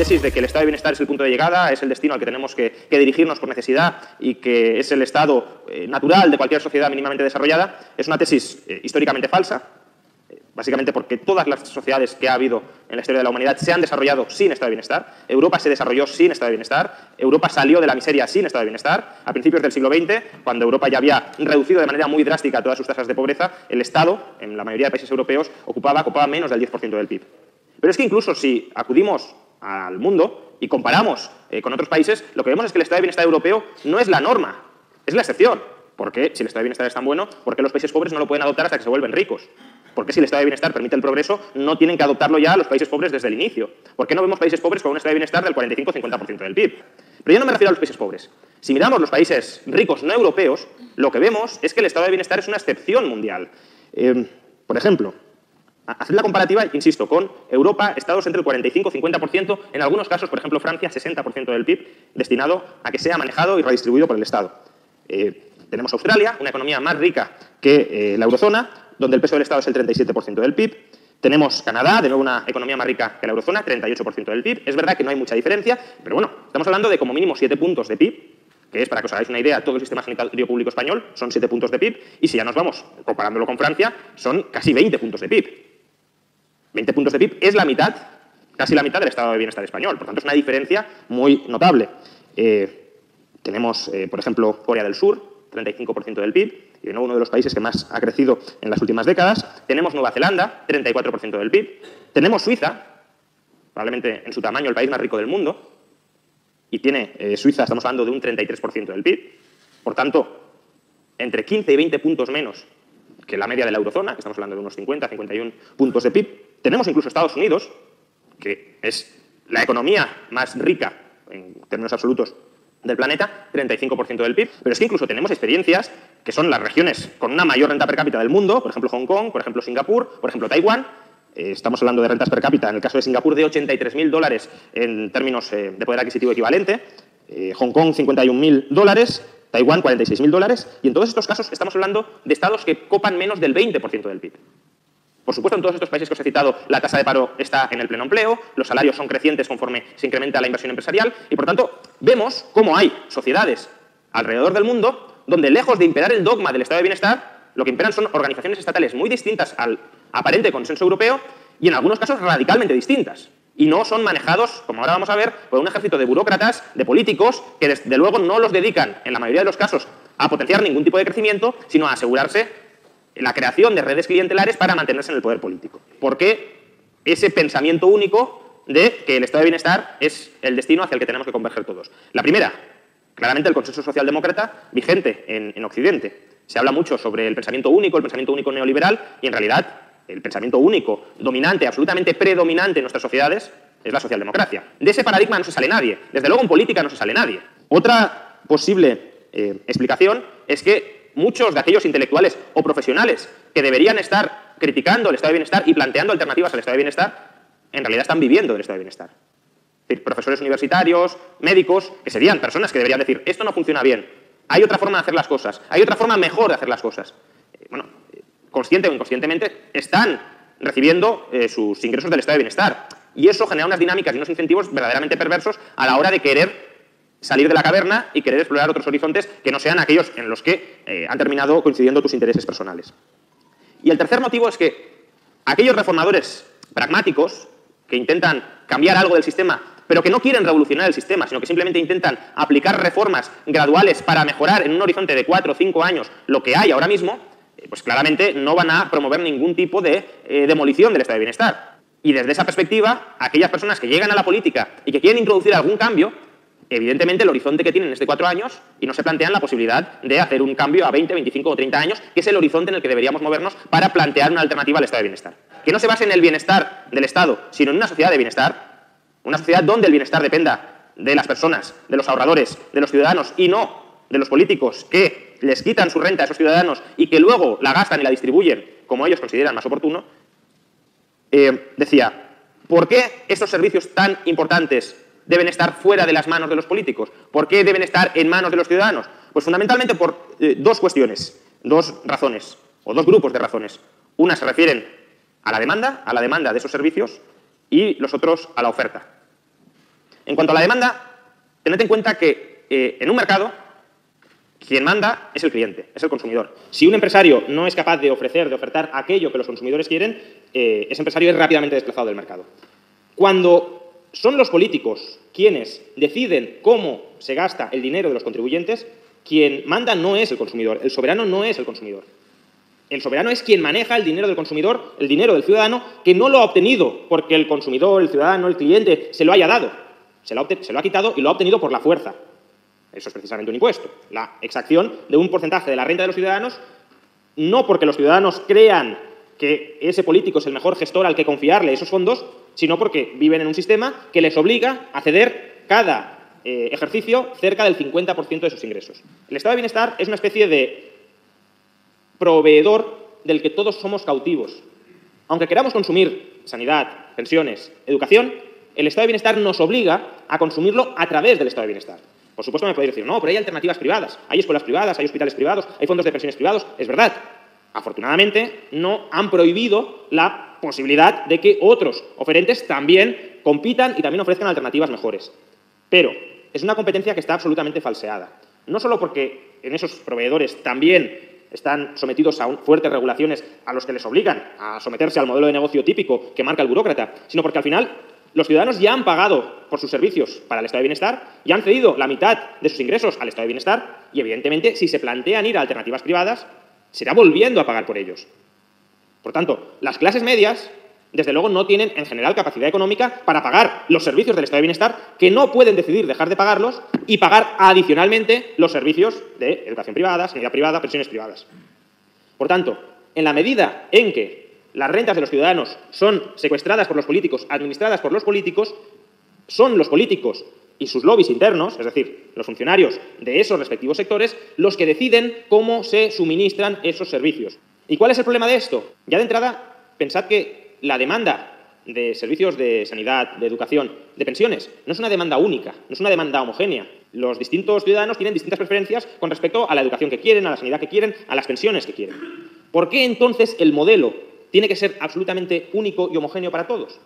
tesis de que el estado de bienestar es el punto de llegada, es el destino al que tenemos que dirigirnos por necesidad y que es el estado natural de cualquier sociedad mínimamente desarrollada, es una tesis históricamente falsa, básicamente porque todas las sociedades que ha habido en la historia de la humanidad se han desarrollado sin estado de bienestar. Europa se desarrolló sin estado de bienestar. Europa salió de la miseria sin estado de bienestar. A principios del siglo XX, cuando Europa ya había reducido de manera muy drástica todas sus tasas de pobreza, el Estado, en la mayoría de países europeos, ocupaba menos del 10% del PIB. Pero es que incluso si acudimos al mundo y comparamos con otros países, lo que vemos es que el estado de bienestar europeo no es la norma, es la excepción. ¿Por qué? Si el estado de bienestar es tan bueno, ¿por qué los países pobres no lo pueden adoptar hasta que se vuelven ricos? ¿Por qué si el estado de bienestar permite el progreso, no tienen que adoptarlo ya los países pobres desde el inicio? ¿Por qué no vemos países pobres con un estado de bienestar del 45-50% del PIB? Pero yo no me refiero a los países pobres. Si miramos los países ricos no europeos, lo que vemos es que el estado de bienestar es una excepción mundial. Por ejemplo, hacer la comparativa, insisto, con Europa, estados entre el 45-50%, en algunos casos, por ejemplo, Francia, 60% del PIB, destinado a que sea manejado y redistribuido por el Estado. Tenemos Australia, una economía más rica que la eurozona, donde el peso del Estado es el 37% del PIB. Tenemos Canadá, de nuevo una economía más rica que la eurozona, 38% del PIB. Es verdad que no hay mucha diferencia, pero bueno, estamos hablando de como mínimo 7 puntos de PIB, que es, para que os hagáis una idea, todo el sistema sanitario público español son 7 puntos de PIB, y si ya nos vamos comparándolo con Francia, son casi 20 puntos de PIB. 20 puntos de PIB es la mitad, casi la mitad del estado de bienestar español. Por tanto, es una diferencia muy notable. Tenemos, por ejemplo, Corea del Sur, 35% del PIB, y de nuevo uno de los países que más ha crecido en las últimas décadas. Tenemos Nueva Zelanda, 34% del PIB. Tenemos Suiza, probablemente en su tamaño el país más rico del mundo, y tiene Suiza, estamos hablando de un 33% del PIB. Por tanto, entre 15 y 20 puntos menos que la media de la eurozona, que estamos hablando de unos 50, 51 puntos de PIB. Tenemos incluso Estados Unidos, que es la economía más rica en términos absolutos del planeta, 35% del PIB, pero es que incluso tenemos experiencias que son las regiones con una mayor renta per cápita del mundo, por ejemplo Hong Kong, por ejemplo Singapur, por ejemplo Taiwán. Estamos hablando de rentas per cápita, en el caso de Singapur, de $83.000 en términos de poder adquisitivo equivalente, Hong Kong $51.000, Taiwán $46.000, y en todos estos casos estamos hablando de estados que copan menos del 20% del PIB. Por supuesto, en todos estos países que os he citado, la tasa de paro está en el pleno empleo, los salarios son crecientes conforme se incrementa la inversión empresarial, y por tanto vemos cómo hay sociedades alrededor del mundo donde, lejos de imperar el dogma del estado de bienestar, lo que imperan son organizaciones estatales muy distintas al aparente consenso europeo y en algunos casos radicalmente distintas. Y no son manejados, como ahora vamos a ver, por un ejército de burócratas, de políticos, que desde luego no los dedican, en la mayoría de los casos, a potenciar ningún tipo de crecimiento, sino a asegurarse la creación de redes clientelares para mantenerse en el poder político. ¿Por qué ese pensamiento único de que el estado de bienestar es el destino hacia el que tenemos que converger todos? La primera, claramente el consenso socialdemócrata vigente en Occidente. Se habla mucho sobre el pensamiento único neoliberal, y en realidad el pensamiento único, dominante, absolutamente predominante en nuestras sociedades, es la socialdemocracia. De ese paradigma no se sale nadie. Desde luego en política no se sale nadie. Otra posible explicación es que muchos de aquellos intelectuales o profesionales que deberían estar criticando el estado de bienestar y planteando alternativas al estado de bienestar, en realidad están viviendo del estado de bienestar. Es decir, profesores universitarios, médicos, que serían personas que deberían decir, esto no funciona bien, hay otra forma de hacer las cosas, hay otra forma mejor de hacer las cosas. Consciente o inconscientemente, están recibiendo sus ingresos del estado de bienestar. Y eso genera unas dinámicas y unos incentivos verdaderamente perversos a la hora de querer salir de la caverna y querer explorar otros horizontes que no sean aquellos en los que han terminado coincidiendo tus intereses personales. Y el tercer motivo es que aquellos reformadores pragmáticos que intentan cambiar algo del sistema, pero que no quieren revolucionar el sistema, sino que simplemente intentan aplicar reformas graduales para mejorar en un horizonte de 4 o 5 años lo que hay ahora mismo, pues claramente no van a promover ningún tipo de demolición del estado de bienestar. Y desde esa perspectiva, aquellas personas que llegan a la política y que quieren introducir algún cambio, evidentemente el horizonte que tienen es de 4 años y no se plantean la posibilidad de hacer un cambio a 20, 25 o 30 años, que es el horizonte en el que deberíamos movernos para plantear una alternativa al estado de bienestar. Que no se base en el bienestar del Estado, sino en una sociedad de bienestar, una sociedad donde el bienestar dependa de las personas, de los ahorradores, de los ciudadanos y no de los políticos que les quitan su renta a esos ciudadanos y que luego la gastan y la distribuyen como ellos consideran más oportuno. Decía, ¿por qué estos servicios tan importantes deben estar fuera de las manos de los políticos? ¿Por qué deben estar en manos de los ciudadanos? Pues fundamentalmente por dos cuestiones, dos razones, o dos grupos de razones. Una se refieren a la demanda de esos servicios, y los otros a la oferta. En cuanto a la demanda, tened en cuenta que en un mercado quien manda es el cliente, es el consumidor. Si un empresario no es capaz de ofertar aquello que los consumidores quieren, ese empresario es rápidamente desplazado del mercado. Cuando son los políticos quienes deciden cómo se gasta el dinero de los contribuyentes, quien manda no es el consumidor, el soberano no es el consumidor. El soberano es quien maneja el dinero del consumidor, el dinero del ciudadano, que no lo ha obtenido porque el consumidor, el ciudadano, el cliente se lo haya dado. Se lo ha quitado y lo ha obtenido por la fuerza. Eso es precisamente un impuesto. La exacción de un porcentaje de la renta de los ciudadanos, no porque los ciudadanos crean que ese político es el mejor gestor al que confiarle esos fondos, sino porque viven en un sistema que les obliga a ceder cada ejercicio cerca del 50% de sus ingresos. El estado de bienestar es una especie de proveedor del que todos somos cautivos. Aunque queramos consumir sanidad, pensiones, educación, el estado de bienestar nos obliga a consumirlo a través del estado de bienestar. Por supuesto me podéis decir, no, pero hay alternativas privadas, hay escuelas privadas, hay hospitales privados, hay fondos de pensiones privados. Es verdad. Afortunadamente, no han prohibido la posibilidad de que otros oferentes también compitan y también ofrezcan alternativas mejores. Pero es una competencia que está absolutamente falseada. No solo porque en esos proveedores también están sometidos a fuertes regulaciones a los que les obligan a someterse al modelo de negocio típico que marca el burócrata, sino porque al final los ciudadanos ya han pagado por sus servicios para el estado de bienestar y han cedido la mitad de sus ingresos al estado de bienestar y, evidentemente, si se plantean ir a alternativas privadas, será volviendo a pagar por ellos. Por tanto, las clases medias, desde luego, no tienen en general capacidad económica para pagar los servicios del estado de bienestar, que no pueden decidir dejar de pagarlos y pagar adicionalmente los servicios de educación privada, sanidad privada, pensiones privadas. Por tanto, en la medida en que las rentas de los ciudadanos son secuestradas por los políticos, administradas por los políticos, son los políticos y sus lobbies internos, es decir, los funcionarios de esos respectivos sectores, los que deciden cómo se suministran esos servicios. ¿Y cuál es el problema de esto? Ya de entrada, pensad que la demanda de servicios de sanidad, de educación, de pensiones, no es una demanda única, no es una demanda homogénea. Los distintos ciudadanos tienen distintas preferencias con respecto a la educación que quieren, a la sanidad que quieren, a las pensiones que quieren. ¿Por qué entonces el modelo tiene que ser absolutamente único y homogéneo para todos?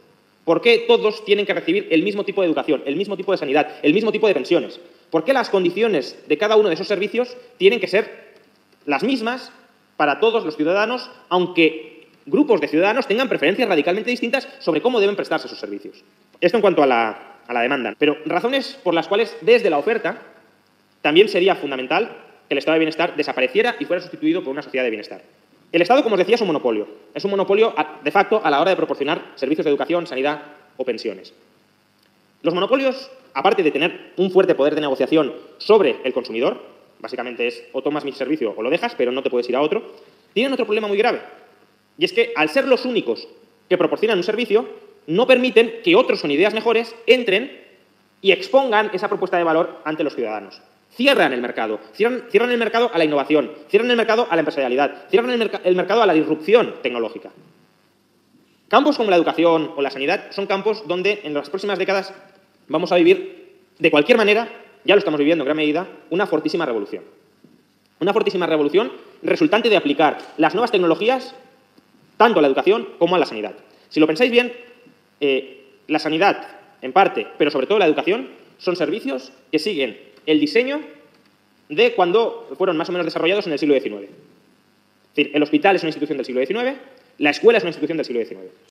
¿Por qué todos tienen que recibir el mismo tipo de educación, el mismo tipo de sanidad, el mismo tipo de pensiones? ¿Por qué las condiciones de cada uno de esos servicios tienen que ser las mismas para todos los ciudadanos, aunque grupos de ciudadanos tengan preferencias radicalmente distintas sobre cómo deben prestarse esos servicios? Esto en cuanto a la demanda. Pero razones por las cuales desde la oferta también sería fundamental que el estado de bienestar desapareciera y fuera sustituido por una sociedad de bienestar. El Estado, como os decía, es un monopolio. Es un monopolio, de facto, a la hora de proporcionar servicios de educación, sanidad o pensiones. Los monopolios, aparte de tener un fuerte poder de negociación sobre el consumidor, básicamente es o tomas mi servicio o lo dejas, pero no te puedes ir a otro, tienen otro problema muy grave. Y es que, al ser los únicos que proporcionan un servicio, no permiten que otros con ideas mejores entren y expongan esa propuesta de valor ante los ciudadanos. Cierran el mercado. Cierran el mercado a la innovación, cierran el mercado a la empresarialidad, cierran el mercado a la disrupción tecnológica. Campos como la educación o la sanidad son campos donde en las próximas décadas vamos a vivir, de cualquier manera, ya lo estamos viviendo en gran medida, una fortísima revolución. Una fortísima revolución resultante de aplicar las nuevas tecnologías tanto a la educación como a la sanidad. Si lo pensáis bien, la sanidad, en parte, pero sobre todo la educación, son servicios que siguen el diseño de cuando fueron más o menos desarrollados en el siglo XIX. Es decir, el hospital es una institución del siglo XIX, la escuela es una institución del siglo XIX.